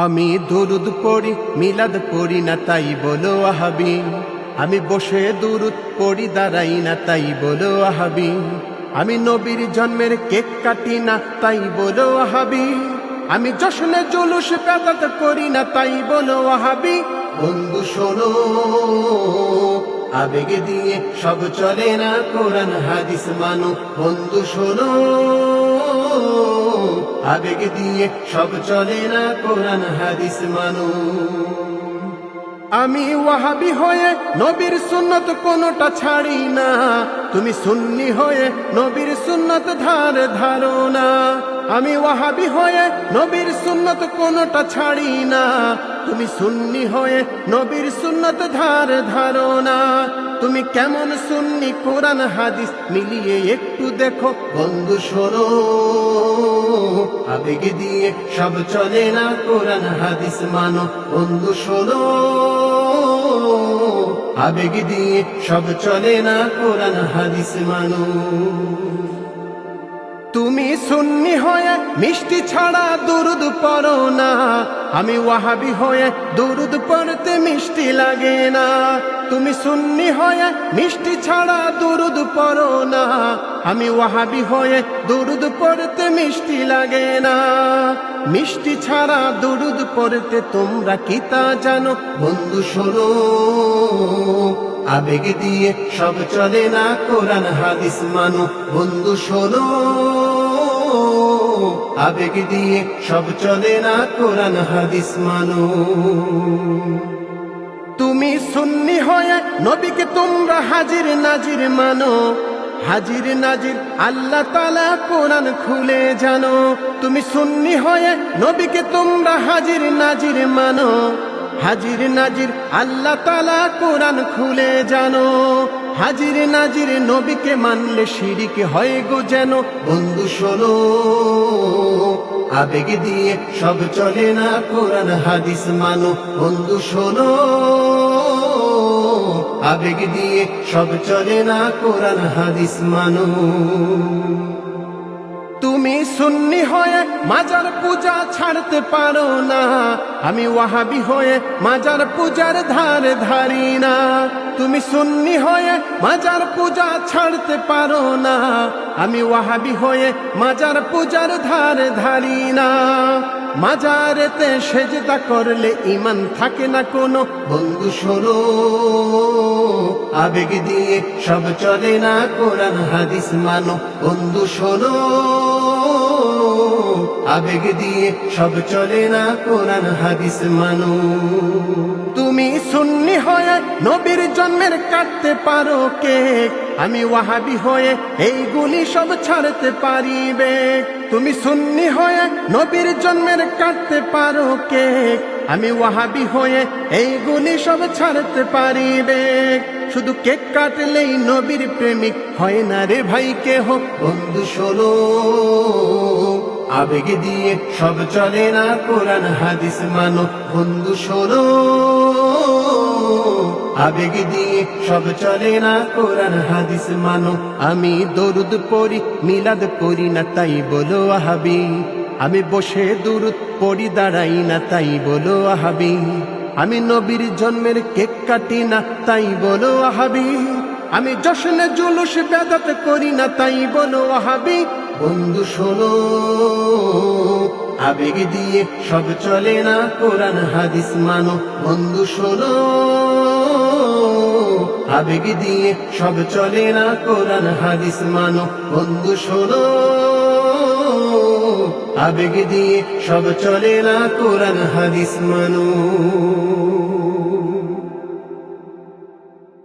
আমি দুরুদ পড়ি মিলাদ পড়ি না তাই বলো আহাবি, আমি বসে দুরুদ পড়ি দাঁড়াই না তাই বলো আহাবি, আমি নবীর জন্মের কেক কাটি না তাই বলো আহাবি, আমি জশ্নে জুলুস বেদাত করি না তাই বলো আহাবি। বন্ধু শোনো, আবেগ দিয়ে সব চলে না, কোরআন হাদিস মানো। বন্ধু শোনো, আবেগ দিয়ে সব চলে না, কোরআন হাদিস মানো। আমি ওয়াহাবি হয়ে নবীর সুন্নত কোনটা ছাড়ি না, তুমি সুন্নি হয়ে নবীর সুন্নত ধারো না। আমি ওয়াহাবি হয়ে নবীর সুন্নত কোনটা ছাড়ি না, তুমি সুন্নি হয়ে নবীর সুন্নত ধারো না। তুমি কেমন সুন্নি কোরআন হাদিস মিলিয়ে একটু দেখো। বন্ধু শোনো, আবেগ দিয়ে সব চলে না, কোরআন হাদিস মানো। বন্ধু শোনো, আবেগ দিয়ে সব চলে না, কোরআন হাদিস মানো। তুমি সুন্নি হয়ে মিষ্টি ছাড়া দুরুদ পড়ো না, আমি ওয়াহাবি হয়ে দুরুদ পড়তে মিষ্টি লাগে না। তুমি সুন্নি হয়ে মিষ্টি ছাড়া দুরুদ পড়ো না, আমি ওয়াহাবি হয়ে দুরুদ পড়তে মিষ্টি লাগে না। মিষ্টি ছাড়া দুরুদ পড়তে তোমরা কি তা জানো? বন্ধু শোনো, আবেগ দিয়ে সব চলে না, কোরআন হাদিস মানো। বন্ধু শোনো, আবেগ দিয়ে সব চলে না, কোরআন হাদিস মানো। তুমি সুন্নি হয়ে নবীকে তোমরা হাজির নাজির মানো, হাজির নাজির আল্লাহ তাআলা কোরআন খুলে জানো। তুমি সুন্নি হয়ে নবীকে তোমরা হাজির নাজির মানো, হাজির নাজির আল্লাহ তাআলা কোরআন খুলে জানো। হাজির নাজির নবীকে মানলে শিরিক হয় গো যেন। বন্ধু শোনো, আবেগ দিয়ে সব চলে না, কোরআন হাদিস মানো। বন্ধু শোনো, আবেগ দিয়ে সব চলে না, কোরআন হাদিস মানো। তুমি সুন্নি হয়ে মাজার পূজা ছাড়তে পারো না, আমি ওয়াহাবি হয়ে মাজার পূজার ধারি না। তুমি সুন্নি হয়ে মাজার পূজা ছাড়তে পারো না, আমি ওয়াহাবি হয়ে মাজার পূজার ধারি না। মাজারেতে সেজদা করলে ঈমান থাকে না কোনো। বন্ধু শোনো, আবেগ দিয়ে সব চলে না, কোরআন হাদিস মানো। বন্ধু শোনো, আবেগ দিয়ে সব চলে না, কোরআন হাদিস মানো। তুমি সুন্নি হয়ে নবীর জন্মের কাটতে পারো কেক, আমি ওয়াহাবি হয়ে এইগুলি সব ছাড়তে পারিবে। তুমি সুন্নি হয়ে নবীর জন্মের কাটতে পারো কেক, আমি ওয়াহাবি হয়ে এইগুলি সব ছাড়তে পারিবে। শুধু কেক কাটলেই নবীর প্রেমিক হয় না রে ভাই কেহ। বন্ধু শোনো, আবেগ দিয়ে সব চলে না, কোরআন হাদিস মানো। বন্ধু শোনো, আবেগ দিয়ে সব চলে না, কোরআন হাদিস মানো। আমি দরুদ পড়ি মিলাদ পড়ি না তাই বলো আহাবি, আমি বসে দুরুদ পড়ি দাঁড়াই না তাই বলো আহাবি, আমি নবীর জন্মের কেক কাটি না তাই বলো আহাবি, আমি জশ্নে জুলুস বেদাত করি না তাই বলো আহাবি। বন্ধু শোনো, আবেগ দিয়ে সব চলে না, কোরআন হাদিস মানো। বন্ধু শোনো, আবেগ দিয়ে সব চলে না, কোরআন হাদিস মানো। বন্ধু শোনো, আবেগ দিয়ে সব চলে না, কোরআন হাদিস মানো।